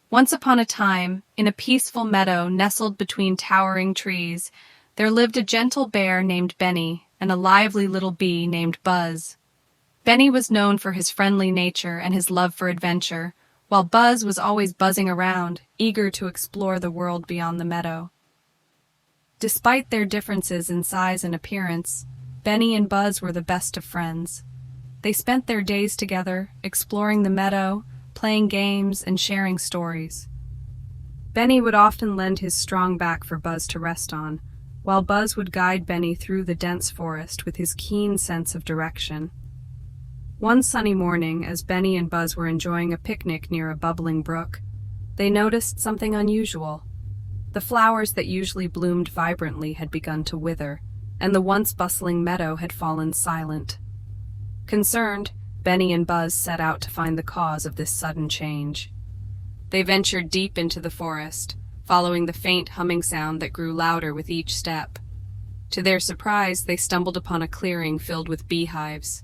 Once upon a time, in a peaceful meadow nestled between towering trees, there lived a gentle bear named Benny and a lively little bee named Buzz. Benny was known for his friendly nature and his love for adventure, while Buzz was always buzzing around, eager to explore the world beyond the meadow. Despite their differences in size and appearance, Benny and Buzz were the best of friends. They spent their days together, exploring the meadow, playing games, and sharing stories. Benny would often lend his strong back for Buzz to rest on, while Buzz would guide Benny through the dense forest with his keen sense of direction. One sunny morning, as Benny and Buzz were enjoying a picnic near a bubbling brook, they noticed something unusual. The flowers that usually bloomed vibrantly had begun to wither, and the once bustling meadow had fallen silent. Concerned, Benny and Buzz set out to find the cause of this sudden change. They ventured deep into the forest, following the faint humming sound that grew louder with each step. To their surprise, they stumbled upon a clearing filled with beehives.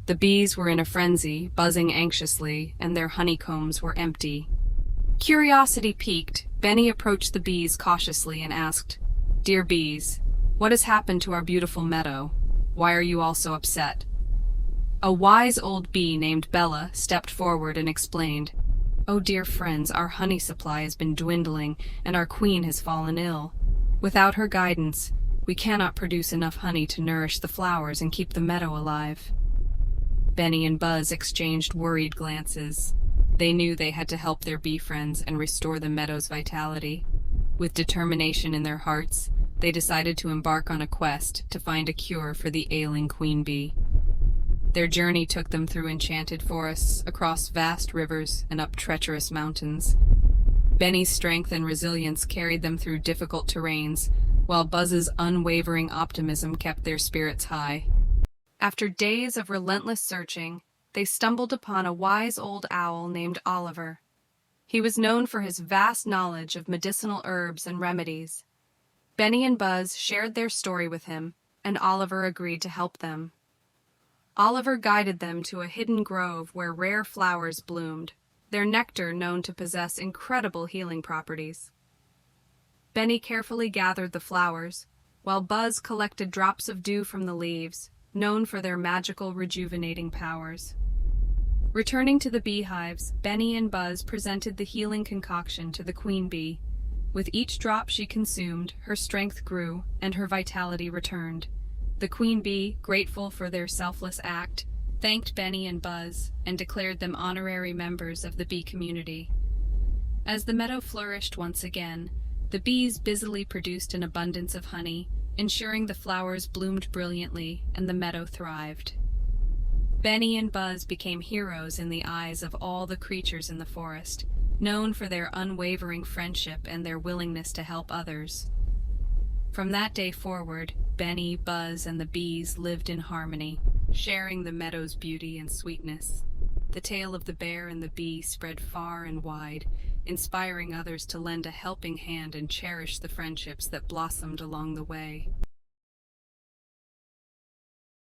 The bees were in a frenzy, buzzing anxiously, and their honeycombs were empty. Curiosity piqued, Benny approached the bees cautiously and asked, "Dear bees, what has happened to our beautiful meadow? Why are you all so upset?" A wise old bee named Bella stepped forward and explained, "Oh dear friends, our honey supply has been dwindling and our queen has fallen ill. Without her guidance, we cannot produce enough honey to nourish the flowers and keep the meadow alive." Benny and Buzz exchanged worried glances. They knew they had to help their bee friends and restore the meadow's vitality. With determination in their hearts, they decided to embark on a quest to find a cure for the ailing queen bee. Their journey took them through enchanted forests, across vast rivers, and up treacherous mountains. Benny's strength and resilience carried them through difficult terrains, while Buzz's unwavering optimism kept their spirits high. After days of relentless searching, they stumbled upon a wise old owl named Oliver. He was known for his vast knowledge of medicinal herbs and remedies. Benny and Buzz shared their story with him, and Oliver agreed to help them. Oliver guided them to a hidden grove where rare flowers bloomed, their nectar known to possess incredible healing properties. Benny carefully gathered the flowers, while Buzz collected drops of dew from the leaves, known for their magical rejuvenating powers. Returning to the beehives, Benny and Buzz presented the healing concoction to the queen bee. With each drop she consumed, her strength grew and her vitality returned. The queen bee, grateful for their selfless act, thanked Benny and Buzz and declared them honorary members of the bee community. As the meadow flourished once again, the bees busily produced an abundance of honey, ensuring the flowers bloomed brilliantly and the meadow thrived. Benny and Buzz became heroes in the eyes of all the creatures in the forest, known for their unwavering friendship and their willingness to help others. From that day forward, Benny, Buzz, and the bees lived in harmony, sharing the meadow's beauty and sweetness. The tale of the bear and the bee spread far and wide, inspiring others to lend a helping hand and cherish the friendships that blossomed along the way.